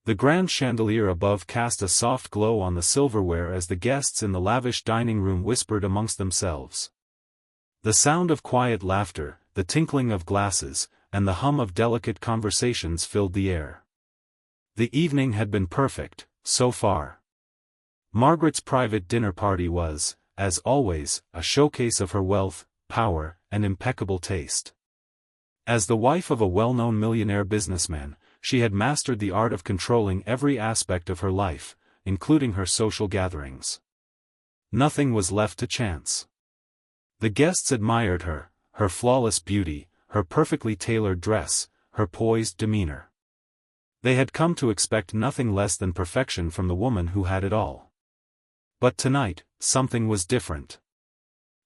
The grand chandelier above cast a soft glow on the silverware as the guests in the lavish dining room whispered amongst themselves. The sound of quiet laughter, the tinkling of glasses, and the hum of delicate conversations filled the air. The evening had been perfect, so far. Margaret's private dinner party was, as always, a showcase of her wealth, power, and impeccable taste. As the wife of a well-known millionaire businessman, she had mastered the art of controlling every aspect of her life, including her social gatherings. Nothing was left to chance. The guests admired her, her flawless beauty, her perfectly tailored dress, her poised demeanor. They had come to expect nothing less than perfection from the woman who had it all. But tonight, something was different.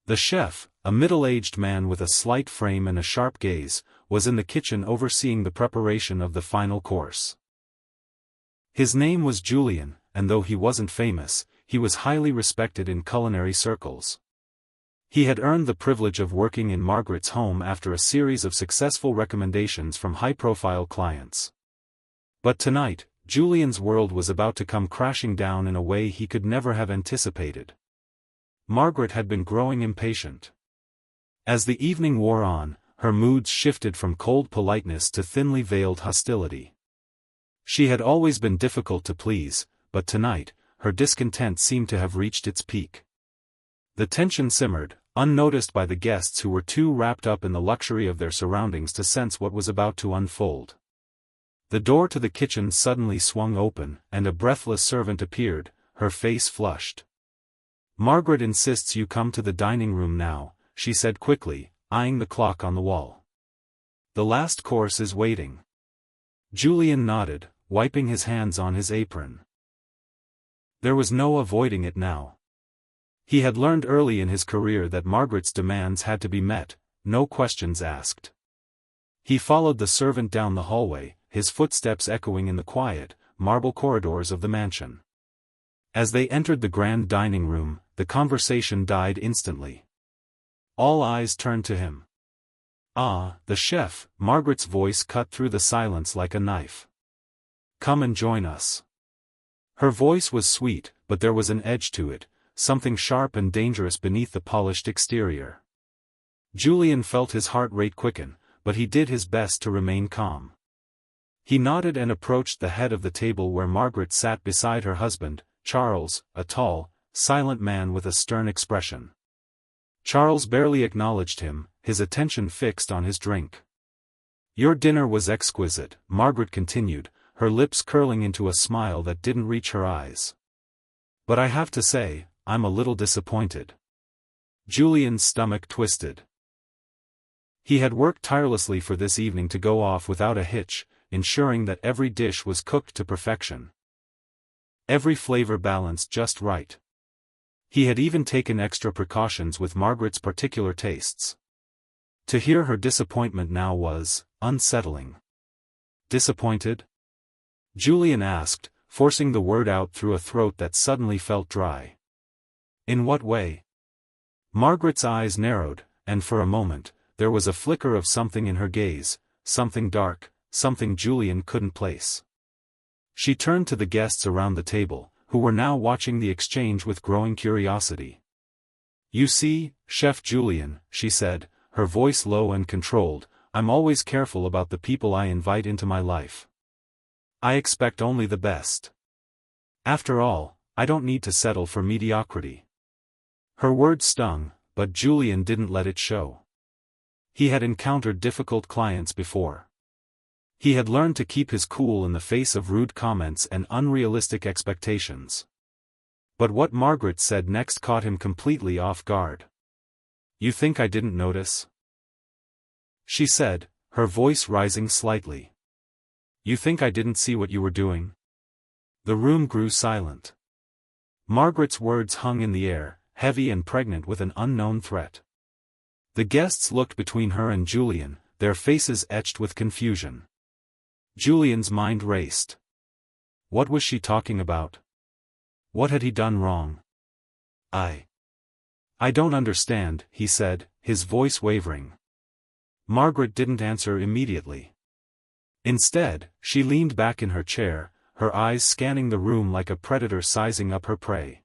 The chef, a middle-aged man with a slight frame and a sharp gaze, was in the kitchen overseeing the preparation of the final course. His name was Julian, and though he wasn't famous, he was highly respected in culinary circles. He had earned the privilege of working in Margaret's home after a series of successful recommendations from high-profile clients. But tonight, Julian's world was about to come crashing down in a way he could never have anticipated. Margaret had been growing impatient. As the evening wore on, her moods shifted from cold politeness to thinly veiled hostility. She had always been difficult to please, but tonight, her discontent seemed to have reached its peak. The tension simmered, unnoticed by the guests who were too wrapped up in the luxury of their surroundings to sense what was about to unfold. The door to the kitchen suddenly swung open, and a breathless servant appeared, her face flushed. "Margaret insists you come to the dining room now," she said quickly, eyeing the clock on the wall. "The last course is waiting." Julian nodded, wiping his hands on his apron. There was no avoiding it now. He had learned early in his career that Margaret's demands had to be met, no questions asked. He followed the servant down the hallway, his footsteps echoing in the quiet, marble corridors of the mansion. As they entered the grand dining room, the conversation died instantly. All eyes turned to him. "Ah, the chef," Margaret's voice cut through the silence like a knife. "Come and join us." Her voice was sweet, but there was an edge to it, something sharp and dangerous beneath the polished exterior. Julian felt his heart rate quicken, but he did his best to remain calm. He nodded and approached the head of the table where Margaret sat beside her husband, Charles, a tall, silent man with a stern expression. Charles barely acknowledged him, his attention fixed on his drink. "Your dinner was exquisite," Margaret continued, her lips curling into a smile that didn't reach her eyes. "But I have to say, I'm a little disappointed." Julian's stomach twisted. He had worked tirelessly for this evening to go off without a hitch, ensuring that every dish was cooked to perfection. Every flavor balanced just right. He had even taken extra precautions with Margaret's particular tastes. To hear her disappointment now was unsettling. "Disappointed?" Julian asked, forcing the word out through a throat that suddenly felt dry. "In what way?" Margaret's eyes narrowed, and for a moment, there was a flicker of something in her gaze, something dark, something Julian couldn't place. She turned to the guests around the table, who were now watching the exchange with growing curiosity. "You see, Chef Julian," she said, her voice low and controlled, "I'm always careful about the people I invite into my life. I expect only the best. After all, I don't need to settle for mediocrity." Her words stung, but Julian didn't let it show. He had encountered difficult clients before. He had learned to keep his cool in the face of rude comments and unrealistic expectations. But what Margaret said next caught him completely off guard. "You think I didn't notice?" she said, her voice rising slightly. "You think I didn't see what you were doing?" The room grew silent. Margaret's words hung in the air, heavy and pregnant with an unknown threat. The guests looked between her and Julian, their faces etched with confusion. Julian's mind raced. What was she talking about? What had he done wrong? I don't understand," he said, his voice wavering. Margaret didn't answer immediately. Instead, she leaned back in her chair, her eyes scanning the room like a predator sizing up her prey.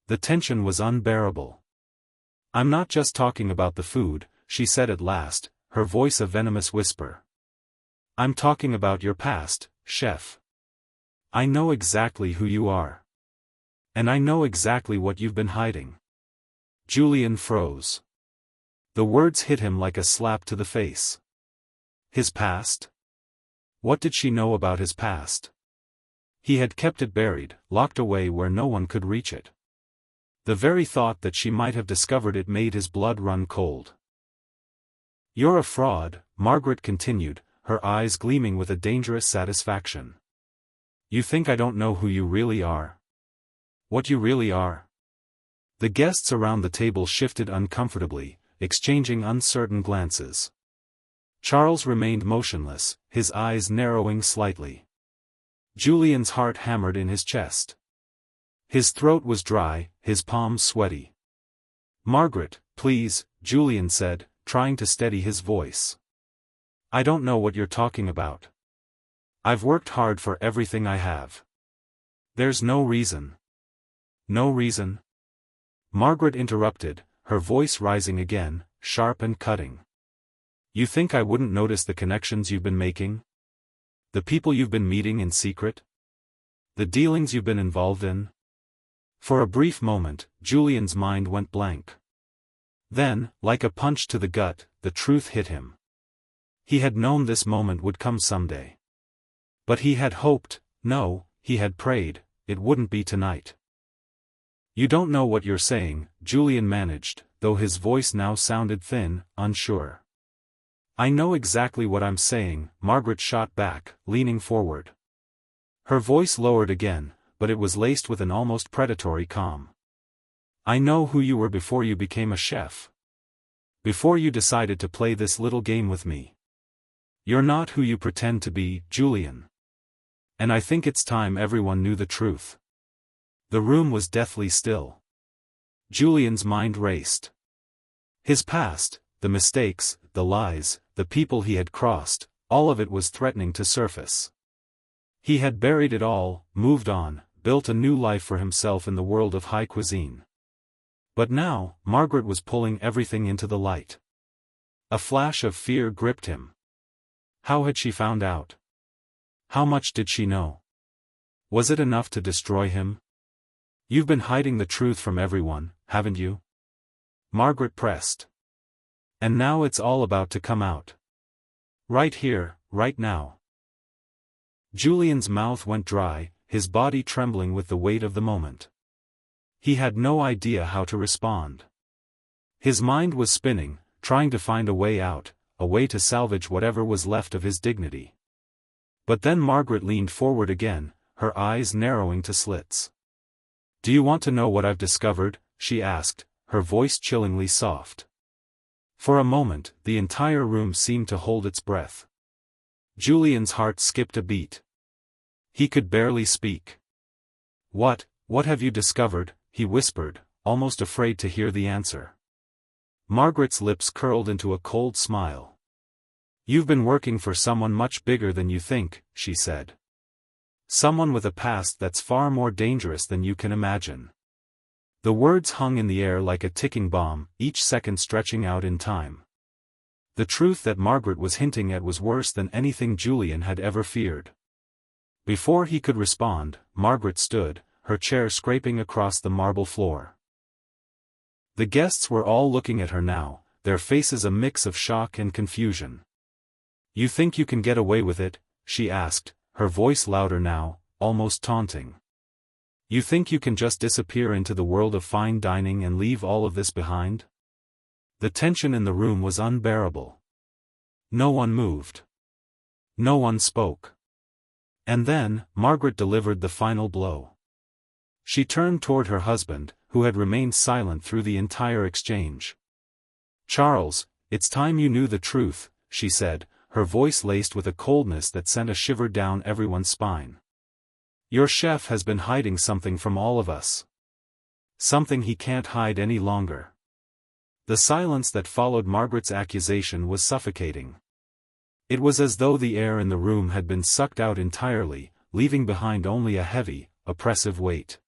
The tension was unbearable. "I'm not just talking about the food," she said at last, her voice a venomous whisper. "I'm talking about your past, chef. I know exactly who you are. And I know exactly what you've been hiding." Julian froze. The words hit him like a slap to the face. His past? What did she know about his past? He had kept it buried, locked away where no one could reach it. The very thought that she might have discovered it made his blood run cold. "You're a fraud," Margaret continued, her eyes gleaming with a dangerous satisfaction. "You think I don't know who you really are? What you really are?" The guests around the table shifted uncomfortably, exchanging uncertain glances. Charles remained motionless, his eyes narrowing slightly. Julian's heart hammered in his chest. His throat was dry, his palms sweaty. "Margaret, please," Julian said, trying to steady his voice. "I don't know what you're talking about. I've worked hard for everything I have. There's no reason." "No reason?" Margaret interrupted, her voice rising again, sharp and cutting. "You think I wouldn't notice the connections you've been making? The people you've been meeting in secret? The dealings you've been involved in?" For a brief moment, Julian's mind went blank. Then, like a punch to the gut, the truth hit him. He had known this moment would come someday. But he had hoped, no, he had prayed, it wouldn't be tonight. "You don't know what you're saying," Julian managed, though his voice now sounded thin, unsure. "I know exactly what I'm saying," Margaret shot back, leaning forward. Her voice lowered again, but it was laced with an almost predatory calm. "I know who you were before you became a chef. Before you decided to play this little game with me. You're not who you pretend to be, Julian. And I think it's time everyone knew the truth." The room was deathly still. Julian's mind raced. His past, the mistakes, the lies, the people he had crossed, all of it was threatening to surface. He had buried it all, moved on, built a new life for himself in the world of high cuisine. But now, Margaret was pulling everything into the light. A flash of fear gripped him. How had she found out? How much did she know? Was it enough to destroy him? "You've been hiding the truth from everyone, haven't you?" Margaret pressed. "And now it's all about to come out. Right here, right now." Julian's mouth went dry, his body trembling with the weight of the moment. He had no idea how to respond. His mind was spinning, trying to find a way out, a way to salvage whatever was left of his dignity. But then Margaret leaned forward again, her eyes narrowing to slits. "Do you want to know what I've discovered?" she asked, her voice chillingly soft. For a moment, the entire room seemed to hold its breath. Julian's heart skipped a beat. He could barely speak. What have you discovered?" he whispered, almost afraid to hear the answer. Margaret's lips curled into a cold smile. "You've been working for someone much bigger than you think," she said. "Someone with a past that's far more dangerous than you can imagine." The words hung in the air like a ticking bomb, each second stretching out in time. The truth that Margaret was hinting at was worse than anything Julian had ever feared. Before he could respond, Margaret stood, her chair scraping across the marble floor. The guests were all looking at her now, their faces a mix of shock and confusion. "You think you can get away with it?" she asked, her voice louder now, almost taunting. "You think you can just disappear into the world of fine dining and leave all of this behind?" The tension in the room was unbearable. No one moved. No one spoke. And then, Margaret delivered the final blow. She turned toward her husband, who had remained silent through the entire exchange. "Charles, it's time you knew the truth," she said, her voice laced with a coldness that sent a shiver down everyone's spine. "Your chef has been hiding something from all of us. Something he can't hide any longer." The silence that followed Margaret's accusation was suffocating. It was as though the air in the room had been sucked out entirely, leaving behind only a heavy, oppressive weight.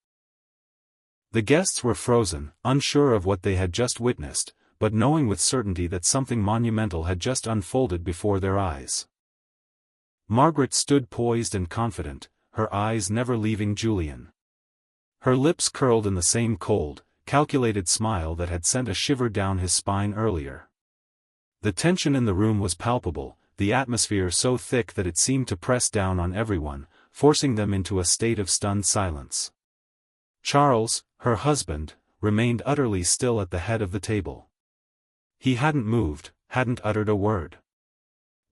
The guests were frozen, unsure of what they had just witnessed, but knowing with certainty that something monumental had just unfolded before their eyes. Margaret stood poised and confident, her eyes never leaving Julian. Her lips curled in the same cold, calculated smile that had sent a shiver down his spine earlier. The tension in the room was palpable, the atmosphere so thick that it seemed to press down on everyone, forcing them into a state of stunned silence. Charles, her husband, remained utterly still at the head of the table. He hadn't moved, hadn't uttered a word.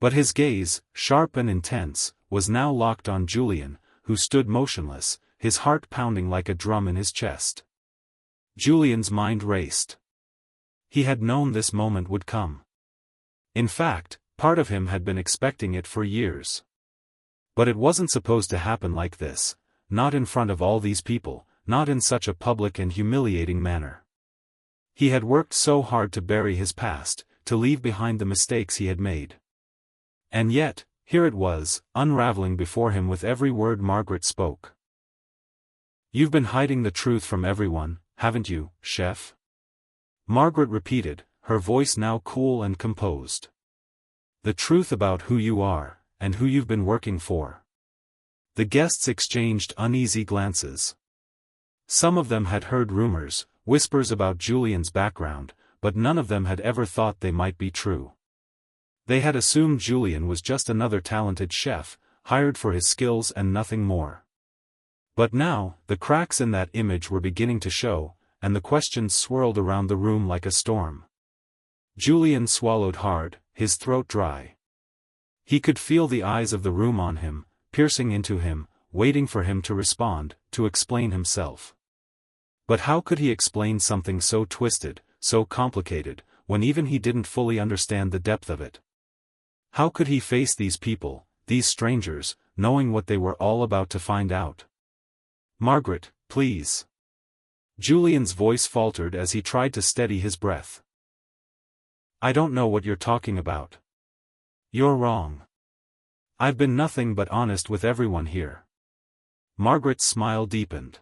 But his gaze, sharp and intense, was now locked on Julian, who stood motionless, his heart pounding like a drum in his chest. Julian's mind raced. He had known this moment would come. In fact, part of him had been expecting it for years. But it wasn't supposed to happen like this, not in front of all these people, not in such a public and humiliating manner. He had worked so hard to bury his past, to leave behind the mistakes he had made. And yet, here it was, unraveling before him with every word Margaret spoke. "You've been hiding the truth from everyone, haven't you, chef?" Margaret repeated, her voice now cool and composed. "The truth about who you are, and who you've been working for." The guests exchanged uneasy glances. Some of them had heard rumors, whispers about Julian's background, but none of them had ever thought they might be true. They had assumed Julian was just another talented chef, hired for his skills and nothing more. But now, the cracks in that image were beginning to show, and the questions swirled around the room like a storm. Julian swallowed hard, his throat dry. He could feel the eyes of the room on him, piercing into him, waiting for him to respond, to explain himself. But how could he explain something so twisted, so complicated, when even he didn't fully understand the depth of it? How could he face these people, these strangers, knowing what they were all about to find out? "Margaret, please." Julian's voice faltered as he tried to steady his breath. "I don't know what you're talking about. You're wrong. I've been nothing but honest with everyone here." Margaret's smile deepened.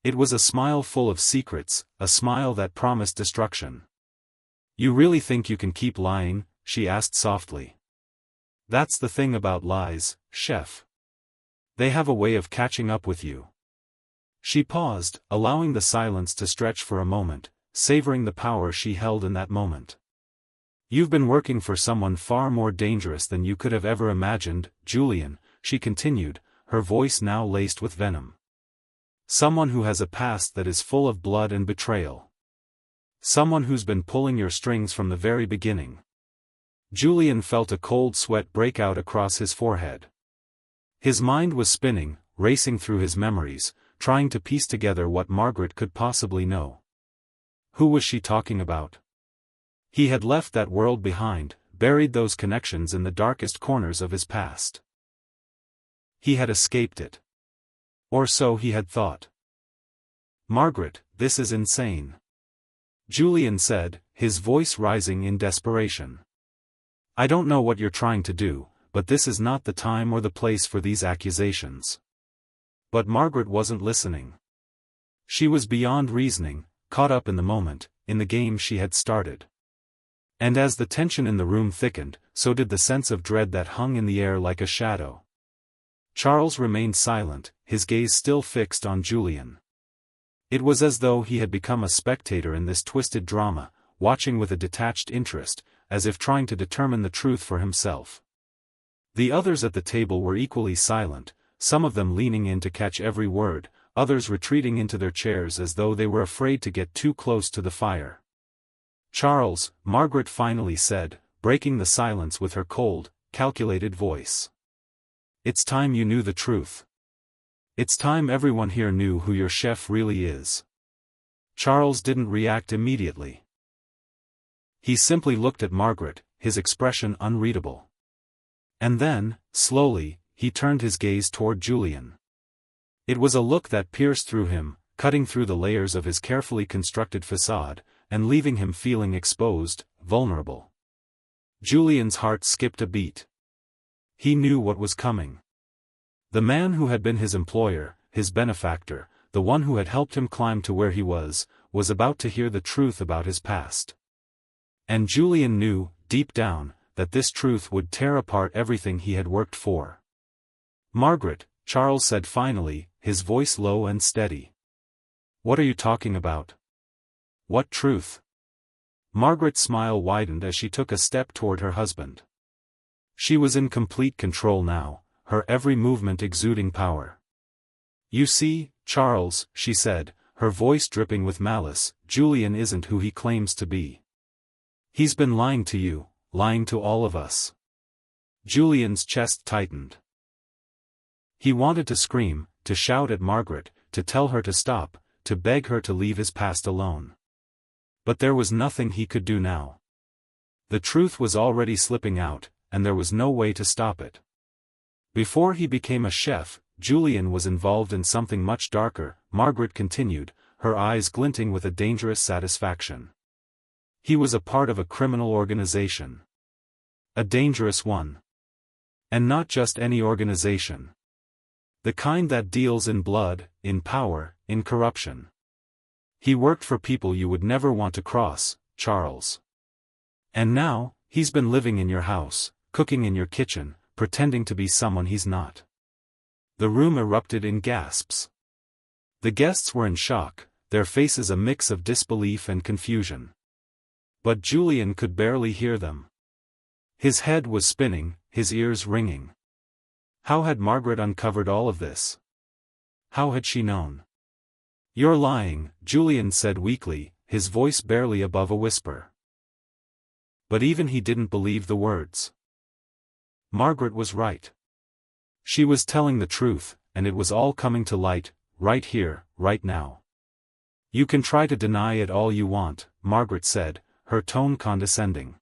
It was a smile full of secrets, a smile that promised destruction. "You really think you can keep lying?" she asked softly. "That's the thing about lies, chef. They have a way of catching up with you." She paused, allowing the silence to stretch for a moment, savoring the power she held in that moment. "You've been working for someone far more dangerous than you could have ever imagined, Julian," she continued, her voice now laced with venom. "Someone who has a past that is full of blood and betrayal. Someone who's been pulling your strings from the very beginning." Julian felt a cold sweat break out across his forehead. His mind was spinning, racing through his memories, trying to piece together what Margaret could possibly know. Who was she talking about? He had left that world behind, buried those connections in the darkest corners of his past. He had escaped it. Or so he had thought. "Margaret, this is insane," Julian said, his voice rising in desperation. "I don't know what you're trying to do, but this is not the time or the place for these accusations." But Margaret wasn't listening. She was beyond reasoning, caught up in the moment, in the game she had started. And as the tension in the room thickened, so did the sense of dread that hung in the air like a shadow. Charles remained silent, his gaze still fixed on Julian. It was as though he had become a spectator in this twisted drama, watching with a detached interest, as if trying to determine the truth for himself. The others at the table were equally silent, some of them leaning in to catch every word, others retreating into their chairs as though they were afraid to get too close to the fire. "Charles," Margaret finally said, breaking the silence with her cold, calculated voice. "It's time you knew the truth. It's time everyone here knew who your chef really is." Charles didn't react immediately. He simply looked at Margaret, his expression unreadable. And then, slowly, he turned his gaze toward Julian. It was a look that pierced through him, cutting through the layers of his carefully constructed facade, and leaving him feeling exposed, vulnerable. Julian's heart skipped a beat. He knew what was coming. The man who had been his employer, his benefactor, the one who had helped him climb to where he was about to hear the truth about his past. And Julian knew, deep down, that this truth would tear apart everything he had worked for. "Margaret," Charles said finally, his voice low and steady. "What are you talking about? What truth?" Margaret's smile widened as she took a step toward her husband. She was in complete control now, her every movement exuding power. "You see, Charles," she said, her voice dripping with malice, "Julian isn't who he claims to be. He's been lying to you, lying to all of us." Julian's chest tightened. He wanted to scream, to shout at Margaret, to tell her to stop, to beg her to leave his past alone. But there was nothing he could do now. The truth was already slipping out, and there was no way to stop it. Before he became a chef, Julian was involved in something much darker, Margaret continued, her eyes glinting with a dangerous satisfaction. He was a part of a criminal organization. A dangerous one. And not just any organization. The kind that deals in blood, in power, in corruption. He worked for people you would never want to cross, Charles. And now, he's been living in your house, cooking in your kitchen, pretending to be someone he's not. The room erupted in gasps. The guests were in shock, their faces a mix of disbelief and confusion. But Julian could barely hear them. His head was spinning, his ears ringing. How had Margaret uncovered all of this? How had she known? "You're lying," Julian said weakly, his voice barely above a whisper. But even he didn't believe the words. Margaret was right. She was telling the truth, and it was all coming to light, right here, right now. "You can try to deny it all you want," Margaret said, her tone condescending.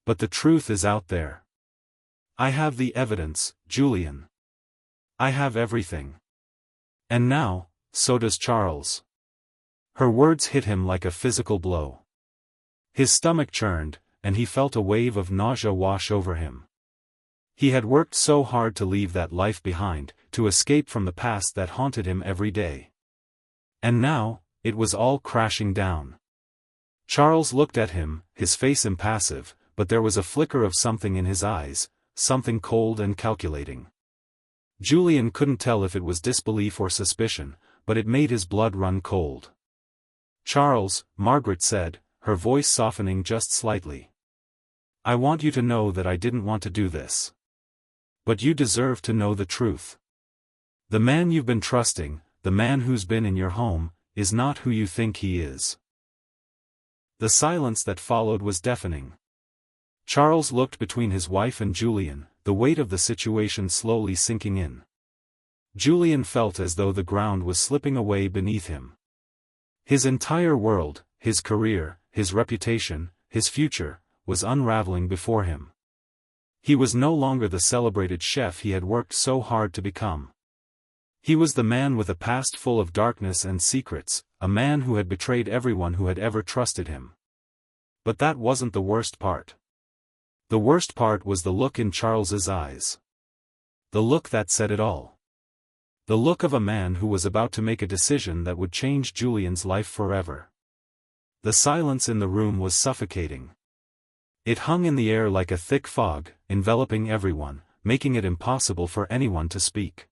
"But the truth is out there. I have the evidence, Julian. I have everything. And now, so does Charles." Her words hit him like a physical blow. His stomach churned, and he felt a wave of nausea wash over him. He had worked so hard to leave that life behind, to escape from the past that haunted him every day. And now, it was all crashing down. Charles looked at him, his face impassive, but there was a flicker of something in his eyes, something cold and calculating. Julian couldn't tell if it was disbelief or suspicion, but it made his blood run cold. "Charles," Margaret said, her voice softening just slightly. "I want you to know that I didn't want to do this. But you deserve to know the truth. The man you've been trusting, the man who's been in your home, is not who you think he is." The silence that followed was deafening. Charles looked between his wife and Julian, the weight of the situation slowly sinking in. Julian felt as though the ground was slipping away beneath him. His entire world, his career, his reputation, his future, was unraveling before him. He was no longer the celebrated chef he had worked so hard to become. He was the man with a past full of darkness and secrets, a man who had betrayed everyone who had ever trusted him. But that wasn't the worst part. The worst part was the look in Charles's eyes. The look that said it all. The look of a man who was about to make a decision that would change Julian's life forever. The silence in the room was suffocating. It hung in the air like a thick fog, enveloping everyone, making it impossible for anyone to speak.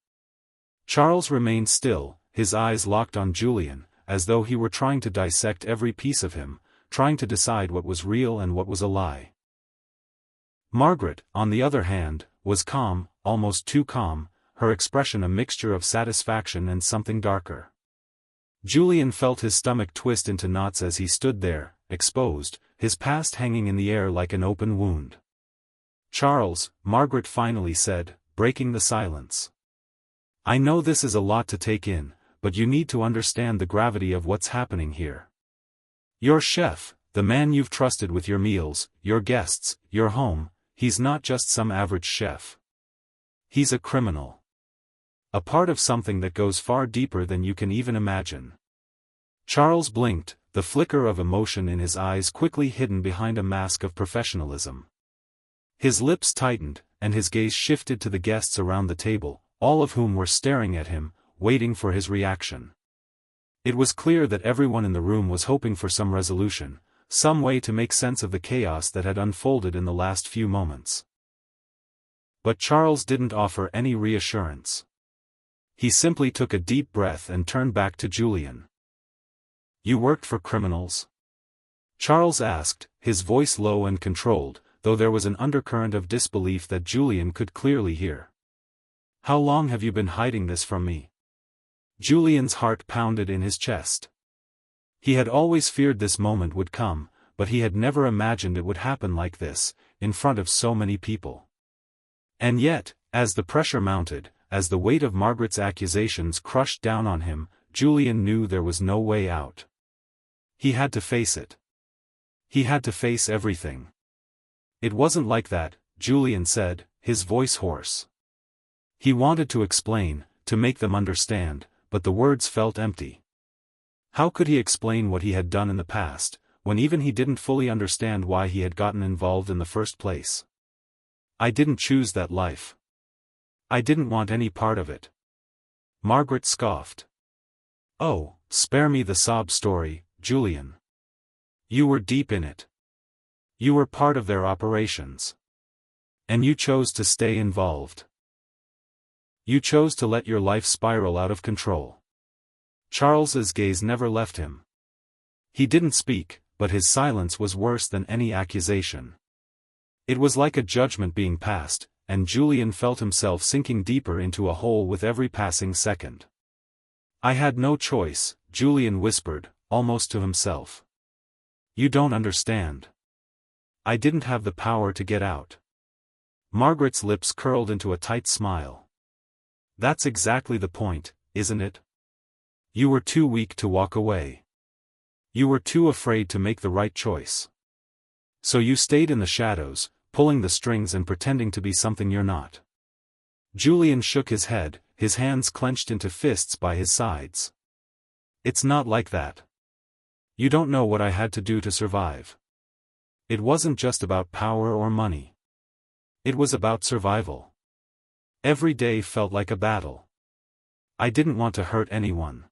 Charles remained still, his eyes locked on Julian, as though he were trying to dissect every piece of him, trying to decide what was real and what was a lie. Margaret, on the other hand, was calm, almost too calm, her expression a mixture of satisfaction and something darker. Julian felt his stomach twist into knots as he stood there, exposed, his past hanging in the air like an open wound. "Charles," Margaret finally said, breaking the silence. "I know this is a lot to take in, but you need to understand the gravity of what's happening here. Your chef, the man you've trusted with your meals, your guests, your home, he's not just some average chef. He's a criminal. A part of something that goes far deeper than you can even imagine." Charles blinked, the flicker of emotion in his eyes quickly hidden behind a mask of professionalism. His lips tightened, and his gaze shifted to the guests around the table, all of whom were staring at him, waiting for his reaction. It was clear that everyone in the room was hoping for some resolution, some way to make sense of the chaos that had unfolded in the last few moments. But Charles didn't offer any reassurance. He simply took a deep breath and turned back to Julian. "You worked for criminals?" Charles asked, his voice low and controlled, though there was an undercurrent of disbelief that Julian could clearly hear. "How long have you been hiding this from me?" Julian's heart pounded in his chest. He had always feared this moment would come, but he had never imagined it would happen like this, in front of so many people. And yet, as the pressure mounted, as the weight of Margaret's accusations crushed down on him, Julian knew there was no way out. He had to face it. He had to face everything. "It wasn't like that," Julian said, his voice hoarse. He wanted to explain, to make them understand, but the words felt empty. How could he explain what he had done in the past, when even he didn't fully understand why he had gotten involved in the first place? "I didn't choose that life. I didn't want any part of it." Margaret scoffed. "Oh, spare me the sob story, Julian. You were deep in it. You were part of their operations. And you chose to stay involved. You chose to let your life spiral out of control." Charles's gaze never left him. He didn't speak, but his silence was worse than any accusation. It was like a judgment being passed, and Julian felt himself sinking deeper into a hole with every passing second. "I had no choice," Julian whispered, almost to himself. "You don't understand. I didn't have the power to get out." Margaret's lips curled into a tight smile. "That's exactly the point, isn't it? You were too weak to walk away. You were too afraid to make the right choice. So you stayed in the shadows, pulling the strings and pretending to be something you're not." Julian shook his head, his hands clenched into fists by his sides. "It's not like that. You don't know what I had to do to survive. It wasn't just about power or money. It was about survival. Every day felt like a battle. I didn't want to hurt anyone.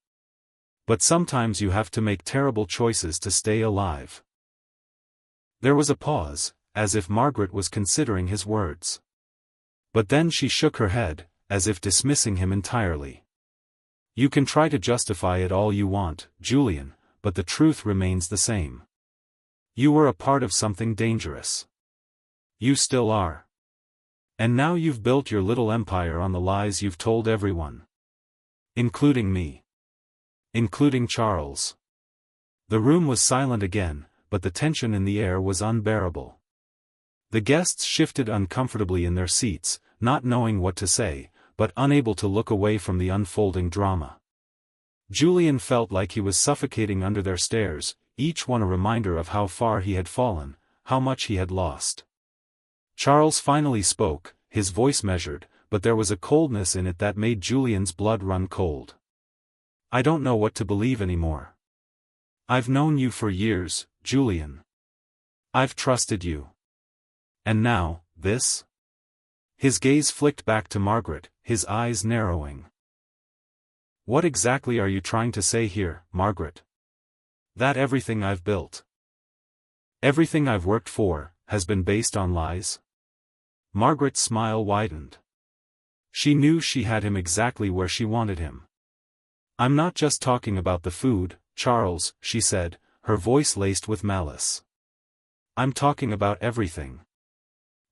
But sometimes you have to make terrible choices to stay alive." There was a pause, as if Margaret was considering his words. But then she shook her head, as if dismissing him entirely. "You can try to justify it all you want, Julian, but the truth remains the same. You were a part of something dangerous. You still are. And now you've built your little empire on the lies you've told everyone. Including me. Including Charles." The room was silent again, but the tension in the air was unbearable. The guests shifted uncomfortably in their seats, not knowing what to say, but unable to look away from the unfolding drama. Julian felt like he was suffocating under their stares, each one a reminder of how far he had fallen, how much he had lost. Charles finally spoke, his voice measured, but there was a coldness in it that made Julian's blood run cold. "I don't know what to believe anymore. I've known you for years, Julian. I've trusted you. And now, this?" His gaze flicked back to Margaret, his eyes narrowing. "What exactly are you trying to say here, Margaret? That everything I've built, everything I've worked for, has been based on lies?" Margaret's smile widened. She knew she had him exactly where she wanted him. "I'm not just talking about the food, Charles," she said, her voice laced with malice. "I'm talking about everything.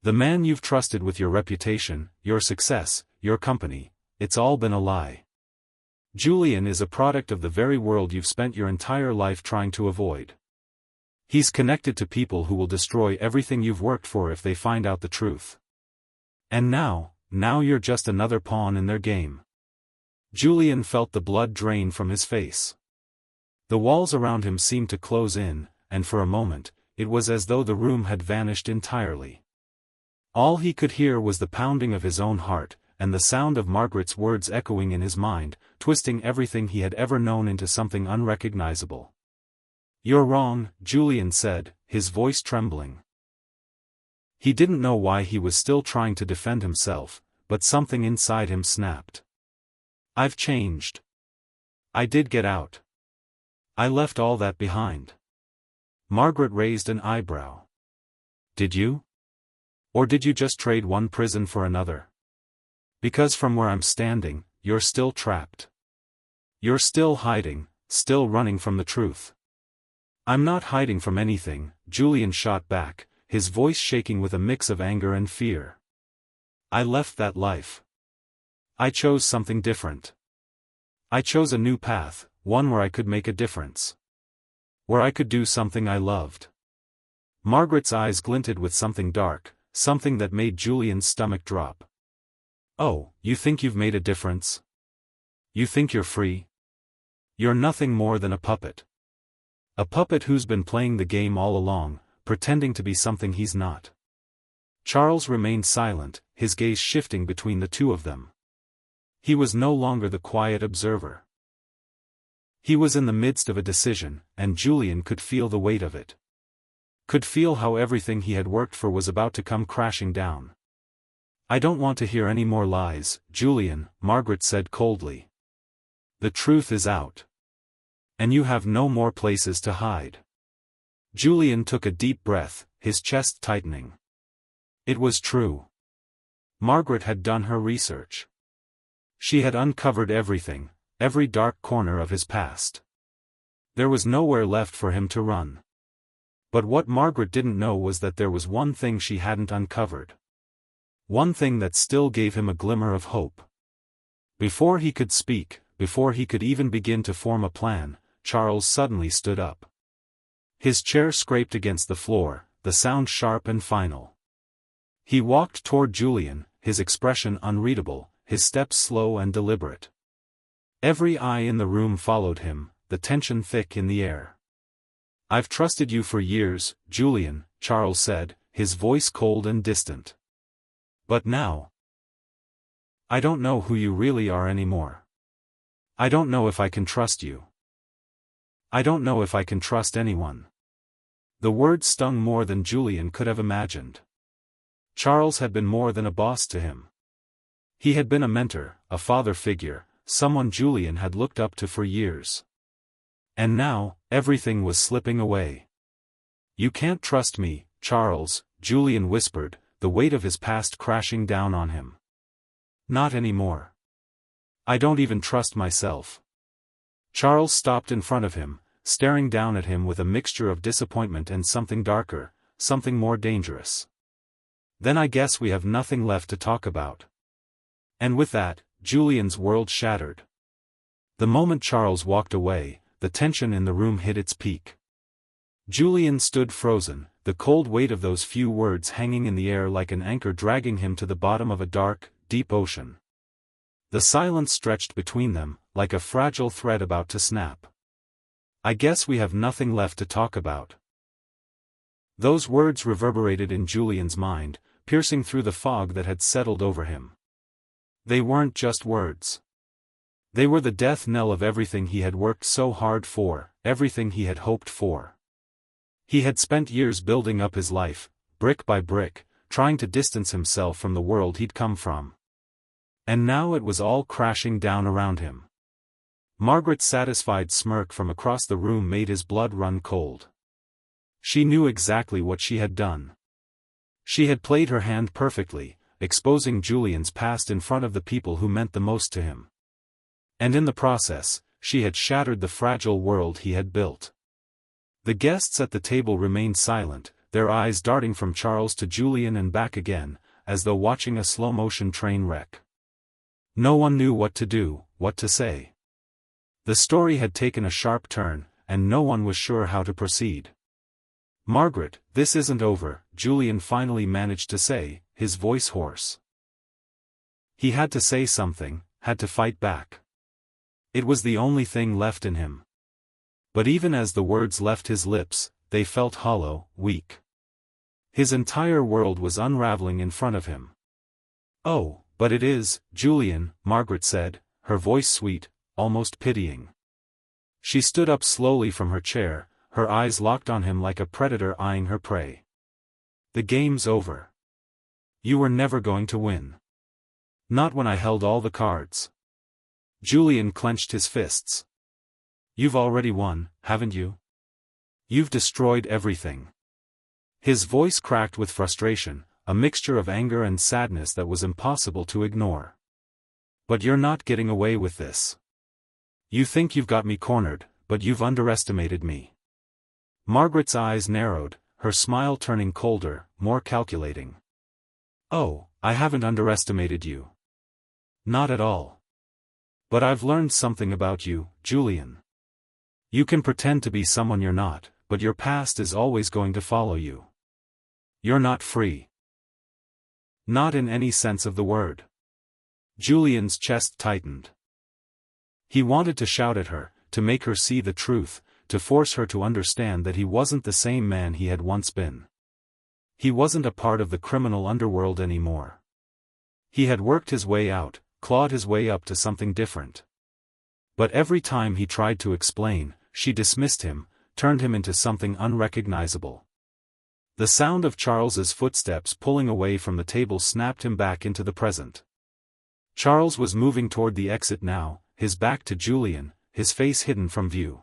The man you've trusted with your reputation, your success, your company, it's all been a lie. Julian is a product of the very world you've spent your entire life trying to avoid. He's connected to people who will destroy everything you've worked for if they find out the truth. And now you're just another pawn in their game." Julian felt the blood drain from his face. The walls around him seemed to close in, and for a moment, it was as though the room had vanished entirely. All he could hear was the pounding of his own heart, and the sound of Margaret's words echoing in his mind, twisting everything he had ever known into something unrecognizable. "You're wrong," Julian said, his voice trembling. He didn't know why he was still trying to defend himself, but something inside him snapped. I've changed. I did get out. I left all that behind. Margaret raised an eyebrow. Did you? Or did you just trade one prison for another? Because from where I'm standing, you're still trapped. You're still hiding, still running from the truth. I'm not hiding from anything, Julian shot back, his voice shaking with a mix of anger and fear. I left that life. I chose something different. I chose a new path, one where I could make a difference. Where I could do something I loved. Margaret's eyes glinted with something dark, something that made Julian's stomach drop. Oh, you think you've made a difference? You think you're free? You're nothing more than a puppet. A puppet who's been playing the game all along, pretending to be something he's not. Charles remained silent, his gaze shifting between the two of them. He was no longer the quiet observer. He was in the midst of a decision, and Julian could feel the weight of it. Could feel how everything he had worked for was about to come crashing down. I don't want to hear any more lies, Julian, Margaret said coldly. The truth is out. And you have no more places to hide. Julian took a deep breath, his chest tightening. It was true. Margaret had done her research. She had uncovered everything, every dark corner of his past. There was nowhere left for him to run. But what Margaret didn't know was that there was one thing she hadn't uncovered. One thing that still gave him a glimmer of hope. Before he could speak, before he could even begin to form a plan, Charles suddenly stood up. His chair scraped against the floor, the sound sharp and final. He walked toward Julian, his expression unreadable, his steps slow and deliberate. Every eye in the room followed him, the tension thick in the air. I've trusted you for years, Julian, Charles said, his voice cold and distant. But now, I don't know who you really are anymore. I don't know if I can trust you. I don't know if I can trust anyone. The words stung more than Julian could have imagined. Charles had been more than a boss to him. He had been a mentor, a father figure, someone Julian had looked up to for years. And now, everything was slipping away. You can't trust me, Charles, Julian whispered, the weight of his past crashing down on him. Not anymore. I don't even trust myself. Charles stopped in front of him, staring down at him with a mixture of disappointment and something darker, something more dangerous. Then I guess we have nothing left to talk about. And with that, Julian's world shattered. The moment Charles walked away, the tension in the room hit its peak. Julian stood frozen, the cold weight of those few words hanging in the air like an anchor dragging him to the bottom of a dark, deep ocean. The silence stretched between them, like a fragile thread about to snap. I guess we have nothing left to talk about. Those words reverberated in Julian's mind, piercing through the fog that had settled over him. They weren't just words. They were the death knell of everything he had worked so hard for, everything he had hoped for. He had spent years building up his life, brick by brick, trying to distance himself from the world he'd come from. And now it was all crashing down around him. Margaret's satisfied smirk from across the room made his blood run cold. She knew exactly what she had done. She had played her hand perfectly, exposing Julian's past in front of the people who meant the most to him. And in the process, she had shattered the fragile world he had built. The guests at the table remained silent, their eyes darting from Charles to Julian and back again, as though watching a slow-motion train wreck. No one knew what to do, what to say. The story had taken a sharp turn, and no one was sure how to proceed. Margaret, this isn't over, Julian finally managed to say, his voice hoarse. He had to say something, had to fight back. It was the only thing left in him. But even as the words left his lips, they felt hollow, weak. His entire world was unraveling in front of him. Oh, but it is, Julian, Margaret said, her voice sweet, almost pitying. She stood up slowly from her chair, her eyes locked on him like a predator eyeing her prey. The game's over. You were never going to win. Not when I held all the cards. Julian clenched his fists. You've already won, haven't you? You've destroyed everything. His voice cracked with frustration, a mixture of anger and sadness that was impossible to ignore. But you're not getting away with this. You think you've got me cornered, but you've underestimated me. Margaret's eyes narrowed, her smile turning colder, more calculating. Oh, I haven't underestimated you. Not at all. But I've learned something about you, Julian. You can pretend to be someone you're not, but your past is always going to follow you. You're not free. Not in any sense of the word. Julian's chest tightened. He wanted to shout at her, to make her see the truth, to force her to understand that he wasn't the same man he had once been. He wasn't a part of the criminal underworld anymore. He had worked his way out, clawed his way up to something different. But every time he tried to explain, she dismissed him, turned him into something unrecognizable. The sound of Charles's footsteps pulling away from the table snapped him back into the present. Charles was moving toward the exit now, his back to Julian, his face hidden from view.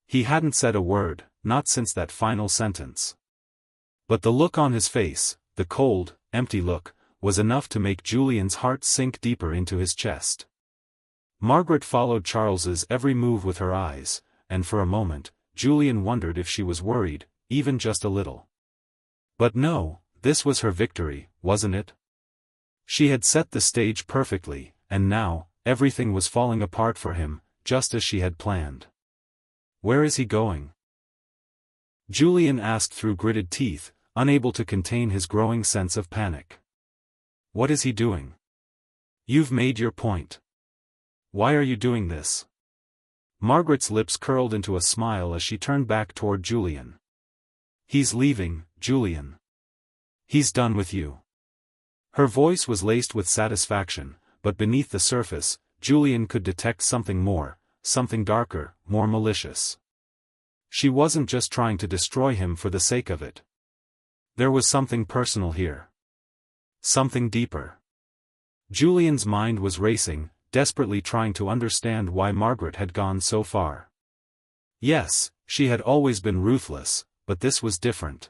He hadn't said a word, not since that final sentence. But the look on his face, the cold, empty look, was enough to make Julian's heart sink deeper into his chest. Margaret followed Charles's every move with her eyes, and for a moment, Julian wondered if she was worried, even just a little. But no, this was her victory, wasn't it? She had set the stage perfectly, and now, everything was falling apart for him, just as she had planned. Where is he going? Julian asked through gritted teeth, unable to contain his growing sense of panic. What is he doing? You've made your point. Why are you doing this? Margaret's lips curled into a smile as she turned back toward Julian. He's leaving, Julian. He's done with you. Her voice was laced with satisfaction, but beneath the surface, Julian could detect something more, something darker, more malicious. She wasn't just trying to destroy him for the sake of it. There was something personal here. Something deeper. Julian's mind was racing, desperately trying to understand why Margaret had gone so far. Yes, she had always been ruthless, but this was different.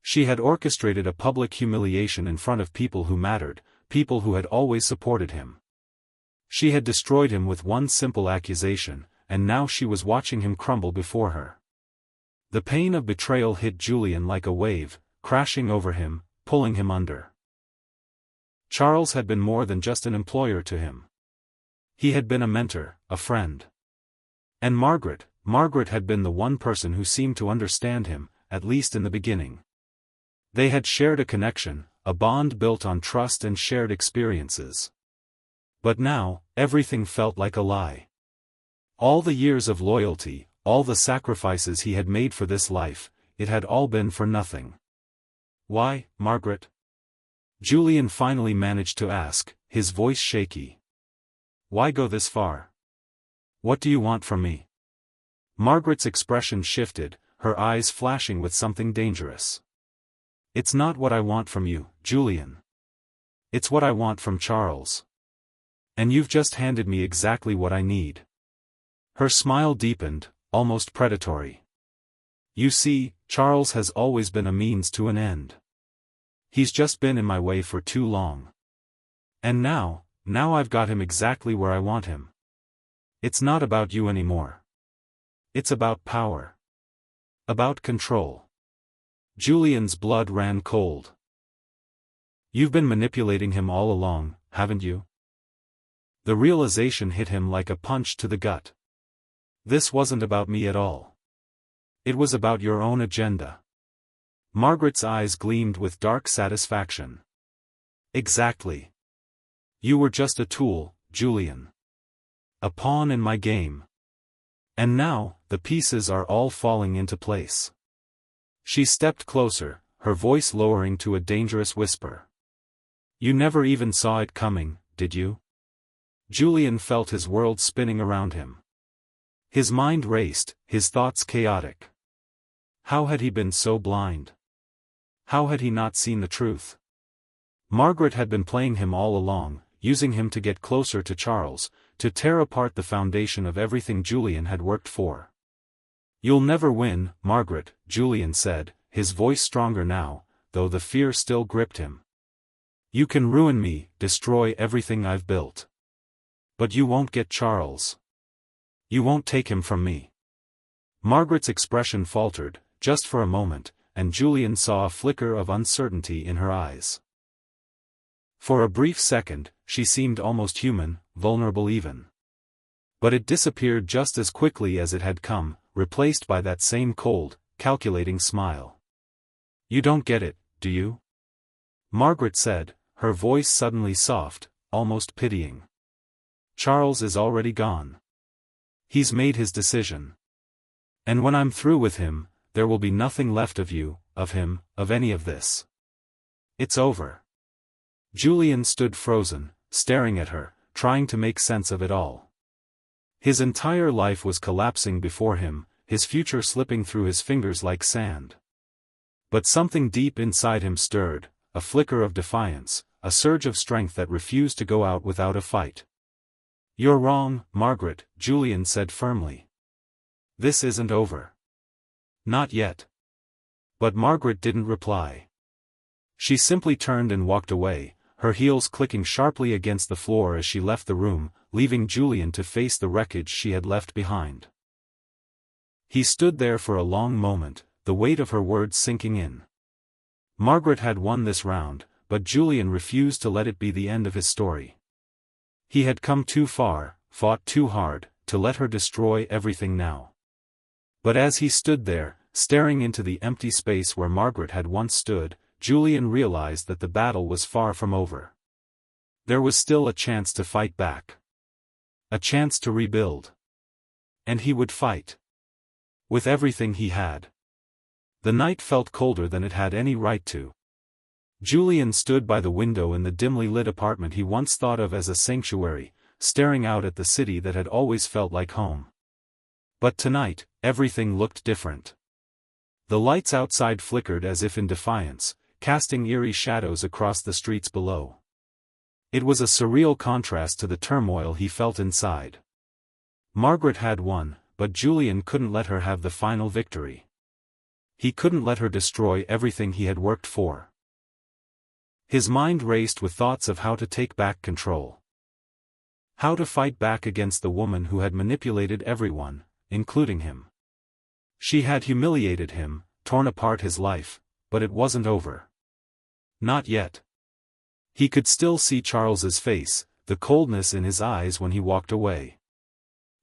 She had orchestrated a public humiliation in front of people who mattered, people who had always supported him. She had destroyed him with one simple accusation, and now she was watching him crumble before her. The pain of betrayal hit Julian like a wave, crashing over him, pulling him under. Charles had been more than just an employer to him. He had been a mentor, a friend. And Margaret had been the one person who seemed to understand him, at least in the beginning. They had shared a connection, a bond built on trust and shared experiences. But now, everything felt like a lie. All the years of loyalty, all the sacrifices he had made for this life, it had all been for nothing. Why, Margaret? Julian finally managed to ask, his voice shaky. Why go this far? What do you want from me? Margaret's expression shifted, her eyes flashing with something dangerous. It's not what I want from you, Julian. It's what I want from Charles. And you've just handed me exactly what I need. Her smile deepened, almost predatory. You see, Charles has always been a means to an end. He's just been in my way for too long. And now I've got him exactly where I want him. It's not about you anymore. It's about power. About control. Julian's blood ran cold. You've been manipulating him all along, haven't you? The realization hit him like a punch to the gut. This wasn't about me at all. It was about your own agenda. Margaret's eyes gleamed with dark satisfaction. Exactly. You were just a tool, Julian. A pawn in my game. And now, the pieces are all falling into place. She stepped closer, her voice lowering to a dangerous whisper. You never even saw it coming, did you? Julian felt his world spinning around him. His mind raced, his thoughts chaotic. How had he been so blind? How had he not seen the truth? Margaret had been playing him all along, using him to get closer to Charles, to tear apart the foundation of everything Julian had worked for. "You'll never win, Margaret," Julian said, his voice stronger now, though the fear still gripped him. "You can ruin me, destroy everything I've built. But you won't get Charles. You won't take him from me." Margaret's expression faltered, just for a moment, and Julian saw a flicker of uncertainty in her eyes. For a brief second, she seemed almost human, vulnerable even. But it disappeared just as quickly as it had come, replaced by that same cold, calculating smile. "You don't get it, do you?" Margaret said, her voice suddenly soft, almost pitying. "Charles is already gone. He's made his decision. And when I'm through with him, there will be nothing left of you, of him, of any of this. It's over." Julian stood frozen, staring at her, trying to make sense of it all. His entire life was collapsing before him, his future slipping through his fingers like sand. But something deep inside him stirred, a flicker of defiance, a surge of strength that refused to go out without a fight. "You're wrong, Margaret," Julian said firmly. "This isn't over. Not yet." But Margaret didn't reply. She simply turned and walked away, her heels clicking sharply against the floor as she left the room, leaving Julian to face the wreckage she had left behind. He stood there for a long moment, the weight of her words sinking in. Margaret had won this round, but Julian refused to let it be the end of his story. He had come too far, fought too hard, to let her destroy everything now. But as he stood there, staring into the empty space where Margaret had once stood, Julian realized that the battle was far from over. There was still a chance to fight back. A chance to rebuild. And he would fight. With everything he had. The night felt colder than it had any right to. Julian stood by the window in the dimly lit apartment he once thought of as a sanctuary, staring out at the city that had always felt like home. But tonight, everything looked different. The lights outside flickered as if in defiance, casting eerie shadows across the streets below. It was a surreal contrast to the turmoil he felt inside. Margaret had won, but Julian couldn't let her have the final victory. He couldn't let her destroy everything he had worked for. His mind raced with thoughts of how to take back control. How to fight back against the woman who had manipulated everyone, including him. She had humiliated him, torn apart his life, but it wasn't over. Not yet. He could still see Charles's face, the coldness in his eyes when he walked away.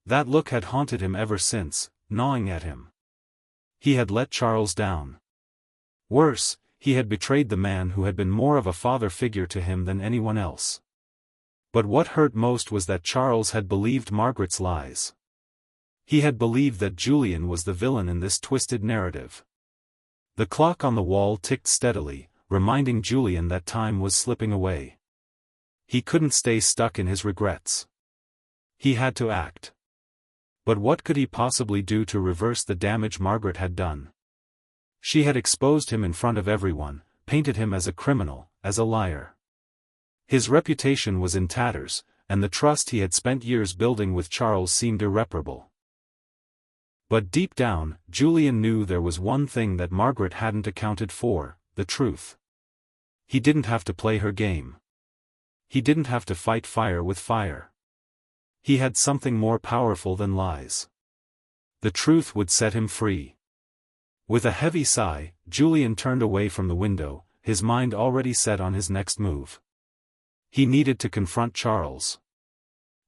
That look had haunted him ever since, gnawing at him. He had let Charles down. Worse, he had betrayed the man who had been more of a father figure to him than anyone else. But what hurt most was that Charles had believed Margaret's lies. He had believed that Julian was the villain in this twisted narrative. The clock on the wall ticked steadily, reminding Julian that time was slipping away. He couldn't stay stuck in his regrets. He had to act. But what could he possibly do to reverse the damage Margaret had done? She had exposed him in front of everyone, painted him as a criminal, as a liar. His reputation was in tatters, and the trust he had spent years building with Charles seemed irreparable. But deep down, Julian knew there was one thing that Margaret hadn't accounted for, the truth. He didn't have to play her game. He didn't have to fight fire with fire. He had something more powerful than lies. The truth would set him free. With a heavy sigh, Julian turned away from the window, his mind already set on his next move. He needed to confront Charles.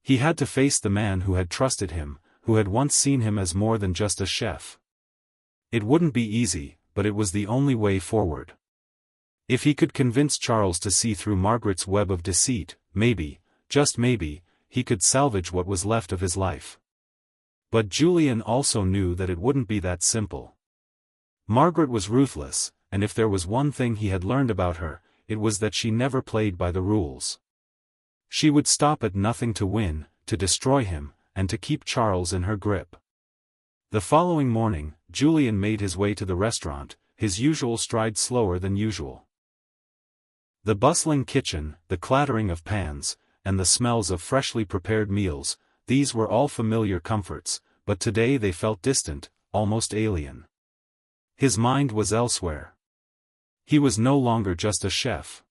He had to face the man who had trusted him, who had once seen him as more than just a chef. It wouldn't be easy, but it was the only way forward. If he could convince Charles to see through Margaret's web of deceit, maybe, just maybe, he could salvage what was left of his life. But Julian also knew that it wouldn't be that simple. Margaret was ruthless, and if there was one thing he had learned about her, it was that she never played by the rules. She would stop at nothing to win, to destroy him, and to keep Charles in her grip. The following morning, Julian made his way to the restaurant, his usual stride slower than usual. The bustling kitchen, the clattering of pans, and the smells of freshly prepared meals, these were all familiar comforts, but today they felt distant, almost alien. His mind was elsewhere. He was no longer just a chef.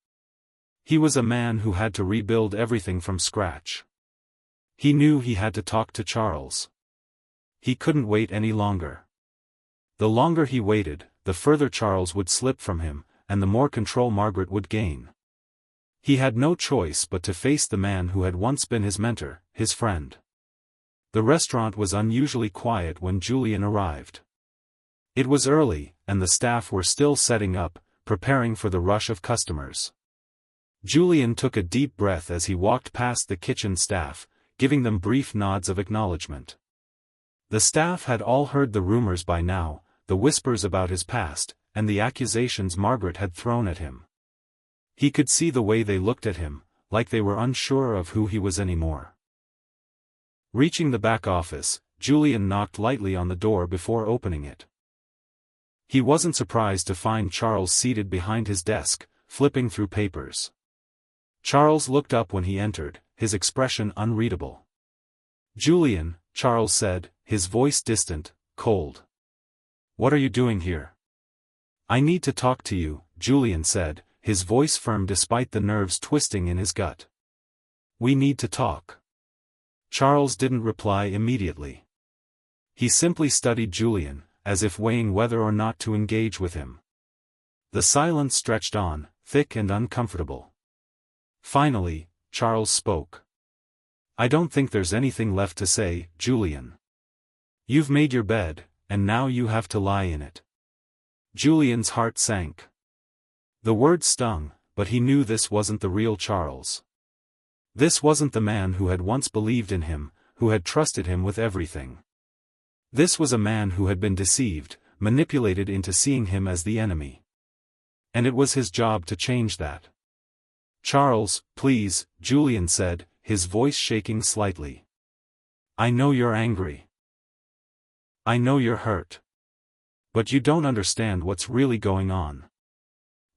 He was a man who had to rebuild everything from scratch. He knew he had to talk to Charles. He couldn't wait any longer. The longer he waited, the further Charles would slip from him, and the more control Margaret would gain. He had no choice but to face the man who had once been his mentor, his friend. The restaurant was unusually quiet when Julian arrived. It was early, and the staff were still setting up, preparing for the rush of customers. Julian took a deep breath as he walked past the kitchen staff, giving them brief nods of acknowledgement. The staff had all heard the rumors by now, the whispers about his past, and the accusations Margaret had thrown at him. He could see the way they looked at him, like they were unsure of who he was anymore. Reaching the back office, Julian knocked lightly on the door before opening it. He wasn't surprised to find Charles seated behind his desk, flipping through papers. Charles looked up when he entered, his expression unreadable. "Julian," Charles said, his voice distant, cold. "What are you doing here?" "I need to talk to you," Julian said, his voice firm despite the nerves twisting in his gut. "We need to talk." Charles didn't reply immediately. He simply studied Julian, as if weighing whether or not to engage with him. The silence stretched on, thick and uncomfortable. Finally, Charles spoke. "I don't think there's anything left to say, Julian. You've made your bed, and now you have to lie in it." Julian's heart sank. The word stung, but he knew this wasn't the real Charles. This wasn't the man who had once believed in him, who had trusted him with everything. This was a man who had been deceived, manipulated into seeing him as the enemy. And it was his job to change that. "Charles, please," Julian said, his voice shaking slightly. "I know you're angry. I know you're hurt. But you don't understand what's really going on.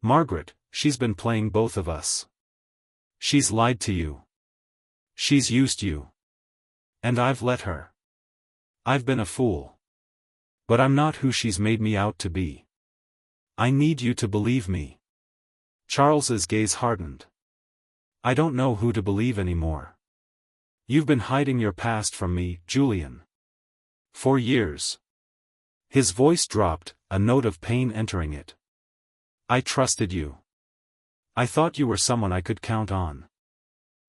Margaret, she's been playing both of us. She's lied to you. She's used you. And I've let her. I've been a fool. But I'm not who she's made me out to be. I need you to believe me." Charles's gaze hardened. "I don't know who to believe anymore. You've been hiding your past from me, Julian. For years." His voice dropped, a note of pain entering it. "I trusted you. I thought you were someone I could count on.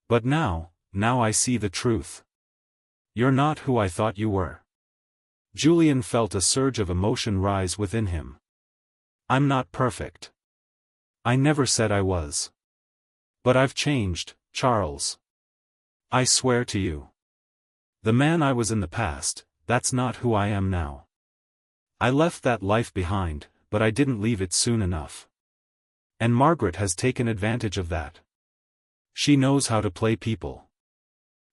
But now I see the truth. You're not who I thought you were." Julian felt a surge of emotion rise within him. "I'm not perfect. I never said I was. But I've changed, Charles. I swear to you. The man I was in the past, that's not who I am now. I left that life behind, but I didn't leave it soon enough. And Margaret has taken advantage of that. She knows how to play people.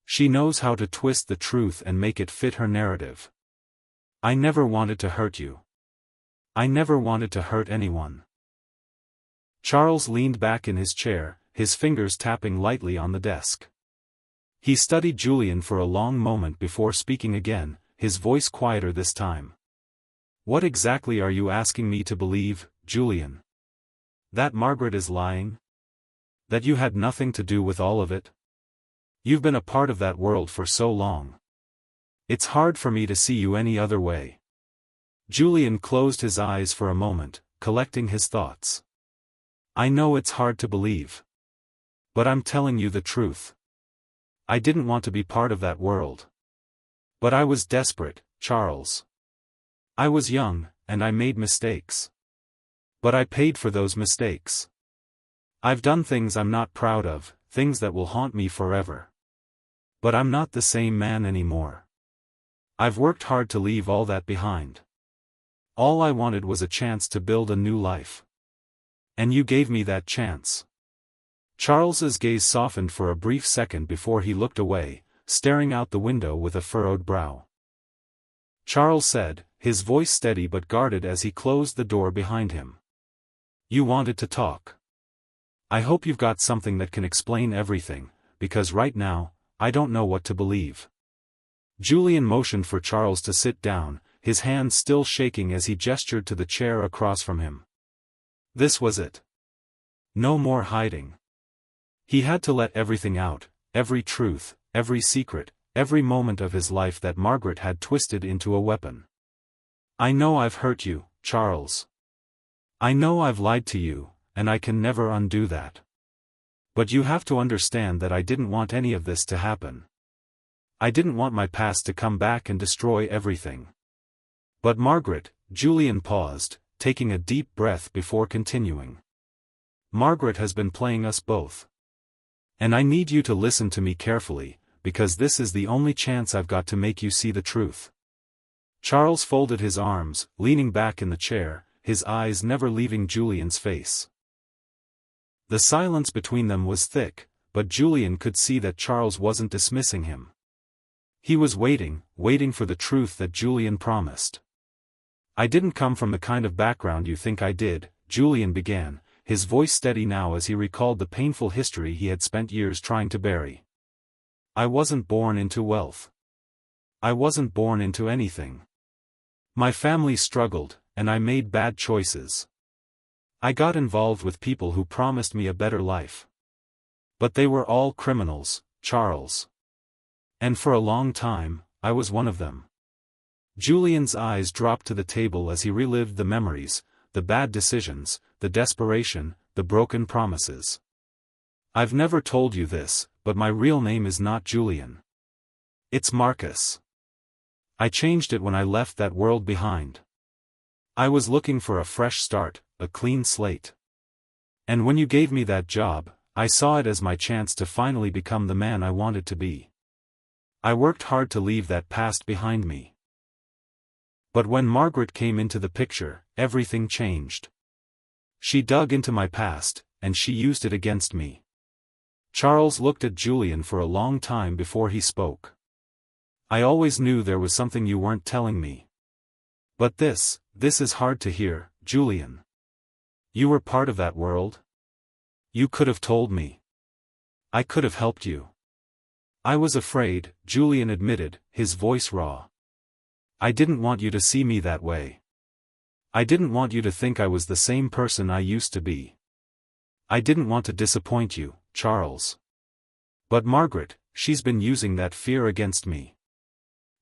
She knows how to twist the truth and make it fit her narrative. I never wanted to hurt you. I never wanted to hurt anyone." Charles leaned back in his chair, his fingers tapping lightly on the desk. He studied Julian for a long moment before speaking again, his voice quieter this time. "What exactly are you asking me to believe, Julian? That Margaret is lying? That you had nothing to do with all of it? You've been a part of that world for so long. It's hard for me to see you any other way." Julian closed his eyes for a moment, collecting his thoughts. "I know it's hard to believe. But I'm telling you the truth. I didn't want to be part of that world. But I was desperate, Charles. I was young, and I made mistakes. But I paid for those mistakes. I've done things I'm not proud of, things that will haunt me forever. But I'm not the same man anymore. I've worked hard to leave all that behind. All I wanted was a chance to build a new life. And you gave me that chance." Charles's gaze softened for a brief second before he looked away, staring out the window with a furrowed brow. Charles said, his voice steady but guarded as he closed the door behind him. "You wanted to talk. I hope you've got something that can explain everything, because right now, I don't know what to believe." Julian motioned for Charles to sit down, his hands still shaking as he gestured to the chair across from him. This was it. No more hiding. He had to let everything out, every truth, every secret, every moment of his life that Margaret had twisted into a weapon. "I know I've hurt you, Charles. I know I've lied to you, and I can never undo that. But you have to understand that I didn't want any of this to happen. I didn't want my past to come back and destroy everything." "But Margaret," Julian paused, taking a deep breath before continuing. "Margaret has been playing us both. And I need you to listen to me carefully, because this is the only chance I've got to make you see the truth." Charles folded his arms, leaning back in the chair, his eyes never leaving Julian's face. The silence between them was thick, but Julian could see that Charles wasn't dismissing him. He was waiting for the truth that Julian promised. "I didn't come from the kind of background you think I did," Julian began, his voice steady now as he recalled the painful history he had spent years trying to bury. "I wasn't born into wealth. I wasn't born into anything. My family struggled, and I made bad choices. I got involved with people who promised me a better life. But they were all criminals, Charles. And for a long time, I was one of them." Julian's eyes dropped to the table as he relived the memories, the bad decisions, the desperation, the broken promises. "I've never told you this, but my real name is not Julian. It's Marcus. I changed it when I left that world behind. I was looking for a fresh start, a clean slate. And when you gave me that job, I saw it as my chance to finally become the man I wanted to be. I worked hard to leave that past behind me. But when Margaret came into the picture, everything changed. She dug into my past, and she used it against me." Charles looked at Julian for a long time before he spoke. "I always knew there was something you weren't telling me. But this is hard to hear, Julian. You were part of that world? You could have told me. I could have helped you." "I was afraid," Julian admitted, his voice raw. "I didn't want you to see me that way. I didn't want you to think I was the same person I used to be. I didn't want to disappoint you, Charles. But Margaret, she's been using that fear against me.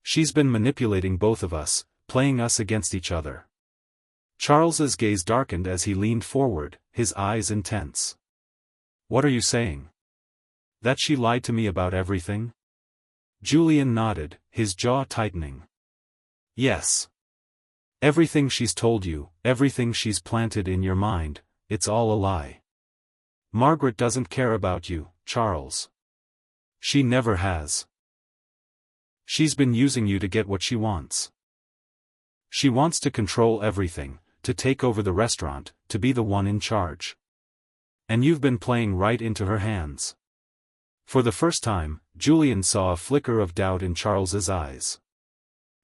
She's been manipulating both of us, playing us against each other." Charles's gaze darkened as he leaned forward, his eyes intense. "What are you saying? That she lied to me about everything?" Julian nodded, his jaw tightening. "Yes. Everything she's told you, everything she's planted in your mind, it's all a lie. Margaret doesn't care about you, Charles. She never has. She's been using you to get what she wants. She wants to control everything, to take over the restaurant, to be the one in charge. And you've been playing right into her hands." For the first time, Julian saw a flicker of doubt in Charles's eyes.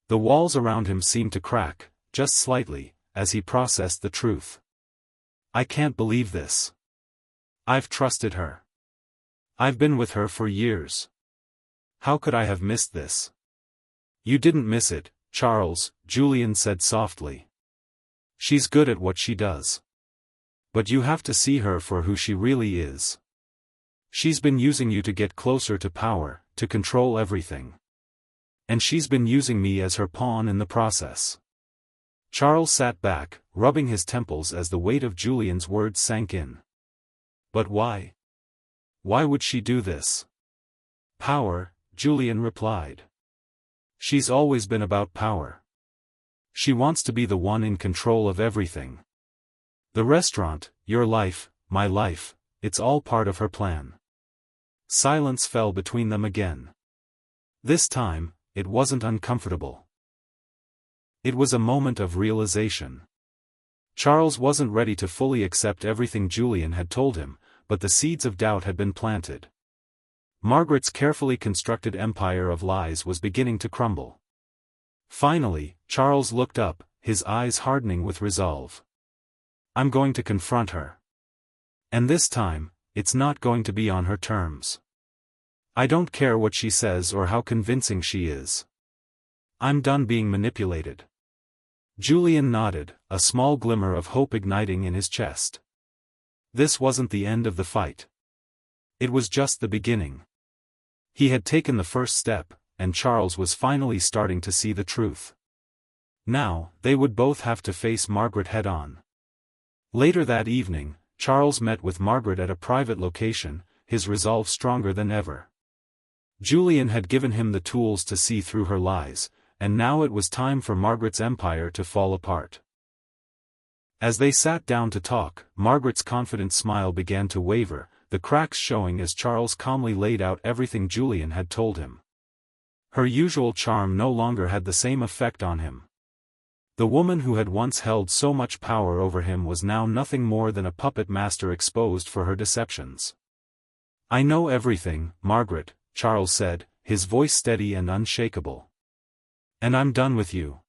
The walls around him seemed to crack, just slightly, as he processed the truth. "I can't believe this. I've trusted her. I've been with her for years. How could I have missed this?" "You didn't miss it, Charles," Julian said softly. "She's good at what she does. But you have to see her for who she really is. She's been using you to get closer to power, to control everything. And she's been using me as her pawn in the process." Charles sat back, rubbing his temples as the weight of Julian's words sank in. "But why? Why would she do this?" "Power," Julian replied. "She's always been about power. She wants to be the one in control of everything. The restaurant, your life, my life, it's all part of her plan." Silence fell between them again. This time, it wasn't uncomfortable. It was a moment of realization. Charles wasn't ready to fully accept everything Julian had told him, but the seeds of doubt had been planted. Margaret's carefully constructed empire of lies was beginning to crumble. Finally, Charles looked up, his eyes hardening with resolve. "I'm going to confront her. And this time, it's not going to be on her terms. I don't care what she says or how convincing she is. I'm done being manipulated. Julian nodded, a small glimmer of hope igniting in his chest. This wasn't the end of the fight. It was just the beginning. He had taken the first step, and Charles was finally starting to see the truth. Now, they would both have to face Margaret head-on. Later that evening, Charles met with Margaret at a private location, his resolve stronger than ever. Julian had given him the tools to see through her lies, and now it was time for Margaret's empire to fall apart. As they sat down to talk, Margaret's confident smile began to waver, the cracks showing as Charles calmly laid out everything Julian had told him. Her usual charm no longer had the same effect on him. The woman who had once held so much power over him was now nothing more than a puppet master exposed for her deceptions. "I know everything, Margaret," Charles said, his voice steady and unshakable. "And I'm done with you."